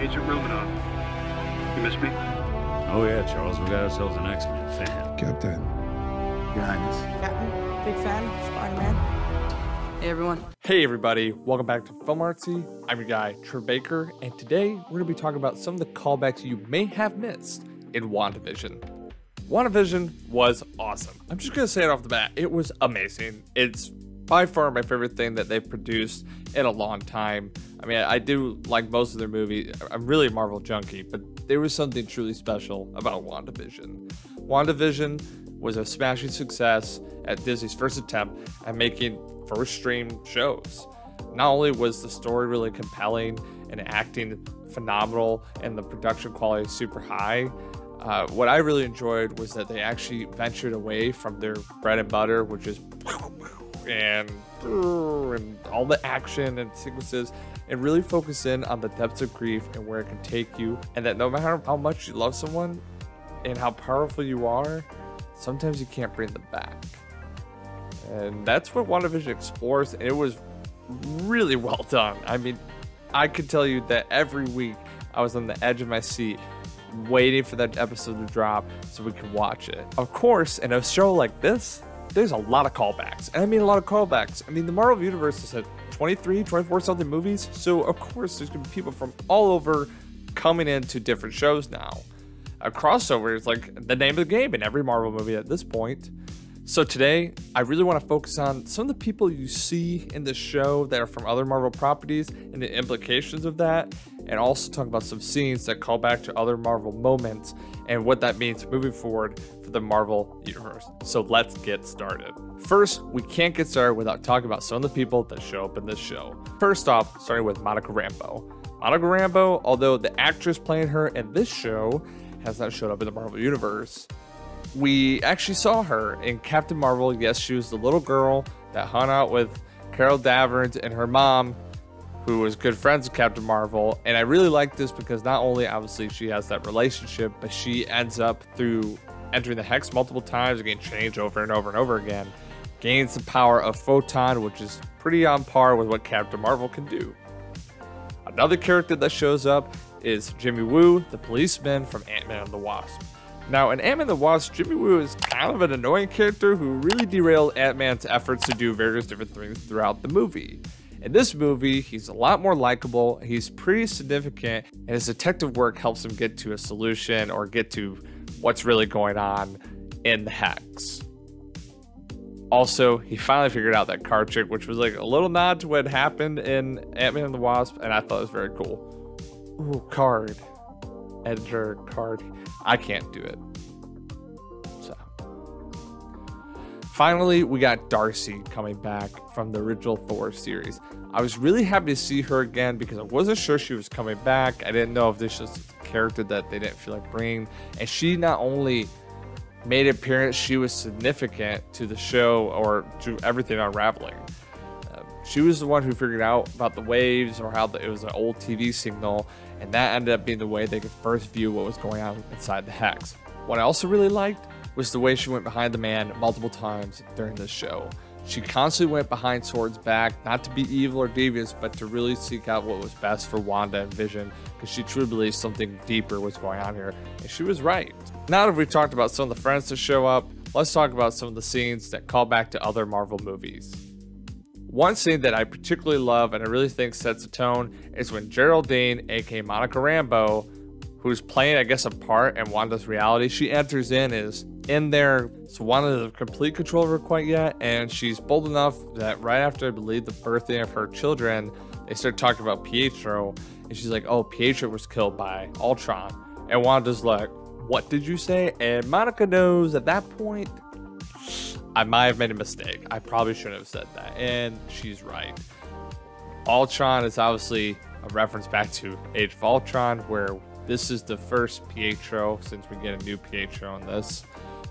Agent Romanoff. You miss me? Oh yeah, Charles, we got ourselves an X-Men fan. Captain. Your Highness. Captain, big fan, Spider-Man. Hey everyone. Hey everybody, welcome back to Film Artsy. I'm your guy, 𝗕𝗵𝗂𝗶𝗿, and today we're going to be talking about some of the callbacks you may have missed in WandaVision. WandaVision was awesome. I'm just going to say it off the bat, it was amazing. It's by far my favorite thing that they've produced in a long time. I mean, I do like most of their movies. I'm really a Marvel junkie, but there was something truly special about WandaVision. WandaVision was a smashing success at Disney's first attempt at making first stream shows. Not only was the story really compelling and acting phenomenal and the production quality super high, what I really enjoyed was that they actually ventured away from their bread and butter, which is and all the action and sequences, and really focus in on the depths of grief and where it can take you, and that no matter how much you love someone and how powerful you are, sometimes you can't bring them back. And that's what WandaVision explores, and it was really well done. I mean, I could tell you that every week I was on the edge of my seat waiting for that episode to drop so we could watch it. Of course, in a show like this, there's a lot of callbacks. And I mean a lot of callbacks. I mean, the Marvel Universe has had 24 something movies, so of course there's gonna be people from all over coming into different shows now. A crossover is like the name of the game in every Marvel movie at this point. So today, I really want to focus on some of the people you see in the show that are from other Marvel properties and the implications of that, and also talk about some scenes that call back to other Marvel moments and what that means moving forward for the Marvel Universe. So let's get started. First, we can't get started without talking about some of the people that show up in this show. First off, starting with 𝗏𝗏𝗏 Rambeau. 𝗏𝗏𝗏 Rambeau, although the actress playing her in this show has not showed up in the Marvel Universe, we actually saw her in Captain Marvel. Yes, she was the little girl that hung out with Carol Danvers and her mom, who was good friends with Captain Marvel. And I really like this because not only obviously she has that relationship, but she ends up through entering the Hex multiple times, getting changed over and over and over again, gains the power of Photon, which is pretty on par with what Captain Marvel can do. Another character that shows up is Jimmy Woo, the policeman from Ant-Man and the Wasp. Now, in Ant-Man and the Wasp, Jimmy Woo is kind of an annoying character who really derailed Ant-Man's efforts to do various different things throughout the movie. In this movie, he's a lot more likable, he's pretty significant, and his detective work helps him get to a solution or get to what's really going on in the Hex. Also, he finally figured out that card trick, which was like a little nod to what happened in Ant-Man and the Wasp, and I thought it was very cool. Ooh, card. Editor, card. I can't do it. So. Finally, we got 𝗓𝗏𝗄 coming back from the original Thor series. I was really happy to see her again because I wasn't sure she was coming back. I didn't know if this was a character that they didn't feel like bringing. And she not only made an appearance, she was significant to the show or to everything unraveling. She was the one who figured out about the waves or how it was an old TV signal, and that ended up being the way they could first view what was going on inside the Hex. What I also really liked was the way she went behind the man multiple times during this show. She constantly went behind Sword's back, not to be evil or devious, but to really seek out what was best for Wanda and Vision, because she truly believed something deeper was going on here, and she was right. Now that we've talked about some of the friends that show up, let's talk about some of the scenes that call back to other Marvel movies. One scene that I particularly love and I really think sets the tone is when Geraldine, aka 𝗏𝗏𝗏 Rambeau, who's playing, I guess, a part in Wanda's reality, she enters is in there, so Wanda doesn't have complete control of her quite yet, and she's bold enough that right after, I believe, the birthday of her children, they start talking about Pietro, and she's like, oh, Pietro was killed by Ultron, and Wanda's like, what did you say? And Monica knows at that point, I might have made a mistake. I probably shouldn't have said that. And she's right. Ultron is obviously a reference back to Age of Ultron, where this is the first Pietro, since we get a new Pietro in this.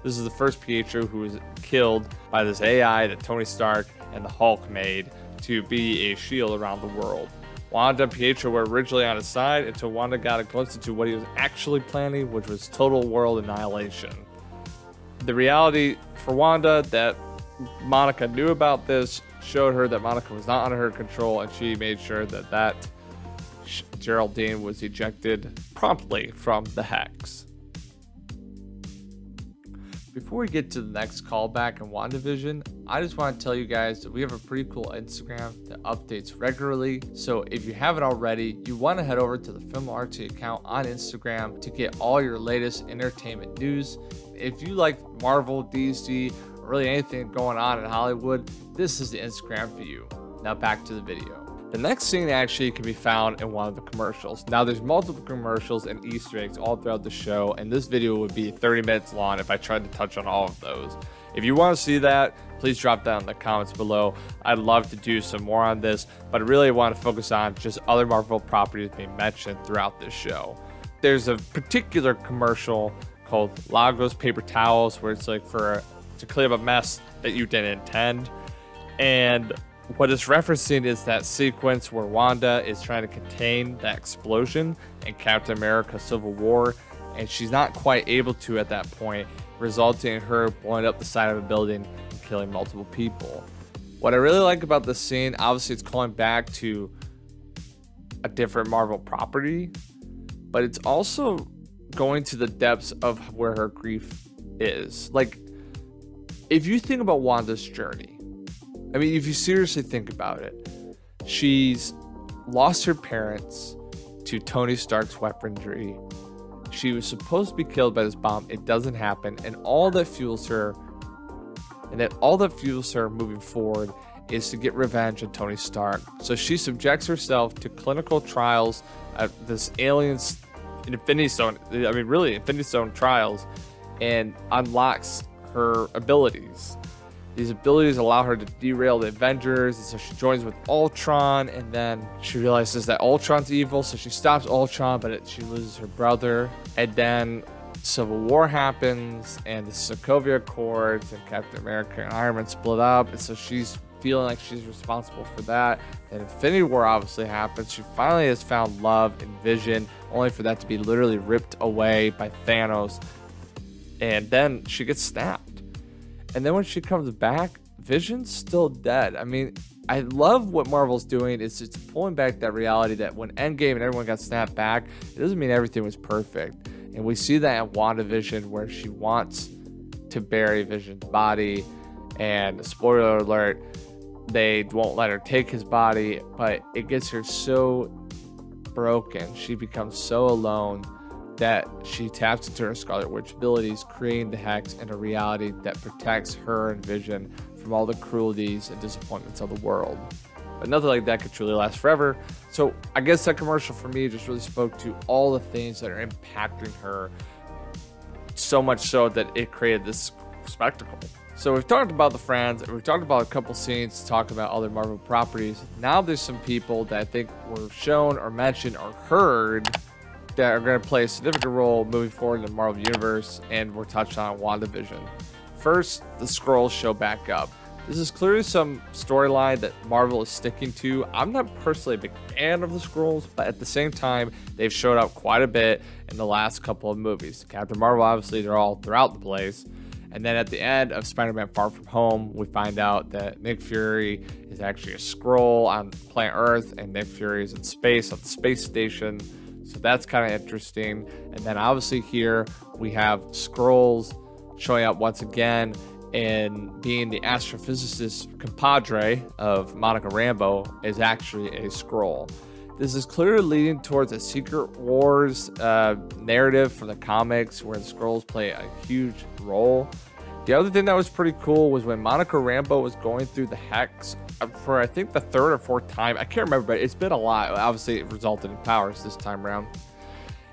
This is the first Pietro who was killed by this AI that Tony Stark and the Hulk made to be a shield around the world. Wanda and Pietro were originally on his side until Wanda got a glimpse into what he was actually planning, which was total world annihilation. The reality for Wanda that Monica knew about this showed her that Monica was not under her control, and she made sure that which Geraldine was ejected promptly from the Hex. Before we get to the next callback in WandaVision, I just want to tell you guys that we have a pretty cool Instagram that updates regularly. So if you haven't already, you want to head over to the filmartsy account on Instagram to get all your latest entertainment news. If you like Marvel, DC, or really anything going on in Hollywood, this is the Instagram for you. Now back to the video. The next scene actually can be found in one of the commercials. Now there's multiple commercials and Easter eggs all throughout the show, and this video would be 30 minutes long if I tried to touch on all of those. If you want to see that, please drop that in the comments below. I'd love to do some more on this, but I really want to focus on just other Marvel properties being mentioned throughout this show. There's a particular commercial called Lagos paper towels, where it's like to clean up a mess that you didn't intend. And what it's referencing is that sequence where Wanda is trying to contain that explosion in Captain America Civil War, and she's not quite able to at that point, resulting in her blowing up the side of a building and killing multiple people. What I really like about this scene, obviously it's calling back to a different Marvel property, but it's also going to the depths of where her grief is. Like, if you think about Wanda's journey, I mean, if you seriously think about it, she's lost her parents to Tony Stark's weaponry. She was supposed to be killed by this bomb. It doesn't happen. And all that fuels her moving forward is to get revenge on Tony Stark. So she subjects herself to clinical trials at this alien's Infinity Stone, really Infinity Stone trials, and unlocks her abilities. These abilities allow her to derail the Avengers, and so she joins with Ultron, and then she realizes that Ultron's evil, so she stops Ultron, but she loses her brother. And then Civil War happens, and the Sokovia Accords, and Captain America and Iron Man split up, and so she's feeling like she's responsible for that. And Infinity War obviously happens. She finally has found love and Vision, only for that to be literally ripped away by Thanos, and then she gets snapped. And then when she comes back, Vision's still dead. I mean, I love what Marvel's doing. It's pulling back that reality that when Endgame and everyone got snapped back, it doesn't mean everything was perfect. And we see that in WandaVision, where she wants to bury Vision's body. And spoiler alert, they won't let her take his body, but it gets her so broken. She becomes so alone that she taps into her Scarlet Witch abilities, creating the Hex and a reality that protects her and Vision from all the cruelties and disappointments of the world. But nothing like that could truly last forever. So I guess that commercial for me just really spoke to all the things that are impacting her, so much so that it created this spectacle. So we've talked about the friends, and we've talked about a couple scenes to talk about other Marvel properties. Now there's some people that I think were shown or mentioned or heard that are going to play a significant role moving forward in the Marvel Universe, and we're touched on WandaVision. First, the Skrulls show back up. This is clearly some storyline that Marvel is sticking to. I'm not personally a big fan of the Skrulls, but at the same time, they've showed up quite a bit in the last couple of movies. Captain Marvel, obviously, they're all throughout the place. And then at the end of Spider-Man Far From Home, we find out that Nick Fury is actually a Skrull on planet Earth, and Nick Fury is in space on the space station. So that's kind of interesting. And then obviously here we have Skrulls showing up once again and being the astrophysicist compadre of Monica Rambeau is actually a Skrull. This is clearly leading towards a Secret Wars narrative from the comics where the Skrulls play a huge role. The other thing that was pretty cool was when Monica Rambeau was going through the Hex for I think the third or fourth time. I can't remember, but it's been a lot. Obviously, it resulted in powers this time around.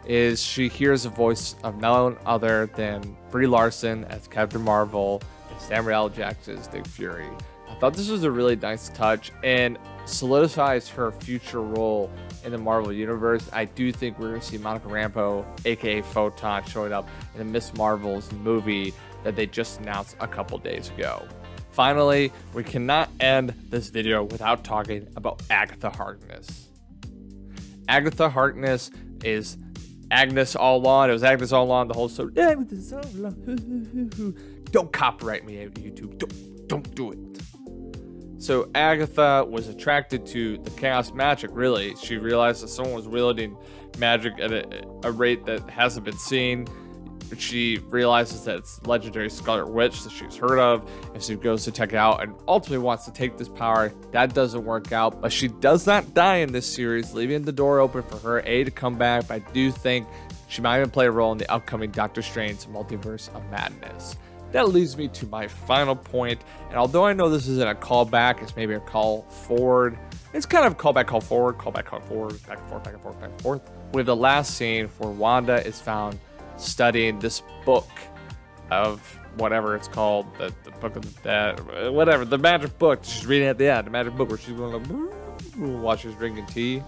Is she hears a voice of none other than Brie Larson as Captain Marvel and Samuel L. Jackson as Nick Fury. I thought this was a really nice touch and solidifies her future role in the Marvel Universe. I do think we're going to see Monica Rambeau, aka Photon, showing up in the Miss Marvel's movie that they just announced a couple days ago. Finally, we cannot end this video without talking about Agatha Harkness. Agatha Harkness is Agnes all along. It was Agnes all along the whole story. Agnes all along. Don't copyright me, YouTube. Don't do it. So Agatha was attracted to the chaos magic, really. She realized that someone was wielding magic at a rate that hasn't been seen. She realizes that it's legendary Scarlet Witch that she's heard of, and she goes to check it out and ultimately wants to take this power. That doesn't work out, but she does not die in this series, leaving the door open for her to come back. But I do think she might even play a role in the upcoming Doctor Strange Multiverse of Madness. That leads me to my final point, and although I know this isn't a callback, it's maybe a call forward. It's kind of callback, call forward, callback, call forward, back and forth, back and forth, back and forth. With the last scene where Wanda is found studying this book of whatever it's called, the book of the dead, whatever, the magic book. She's reading at the end, the magic book where she's going to while she's drinking tea.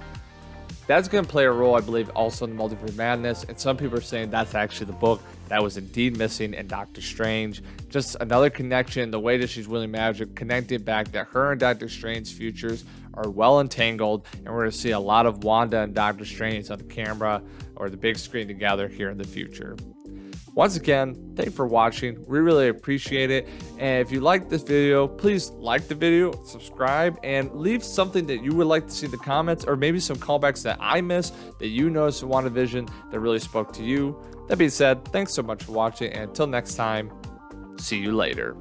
That's going to play a role, I believe, also in the Multiverse of Madness, and some people are saying that's actually the book that was indeed missing in Doctor Strange. Just another connection, the way that she's wielding magic, connected back that her and Doctor Strange's futures are well entangled, and we're going to see a lot of Wanda and Doctor Strange on the camera or the big screen together here in the future. Once again, thank you for watching. We really appreciate it. And if you like this video, please like the video, subscribe, and leave something that you would like to see in the comments, or maybe some callbacks that I missed that you noticed in WandaVision that really spoke to you. That being said, thanks so much for watching, and until next time, see you later.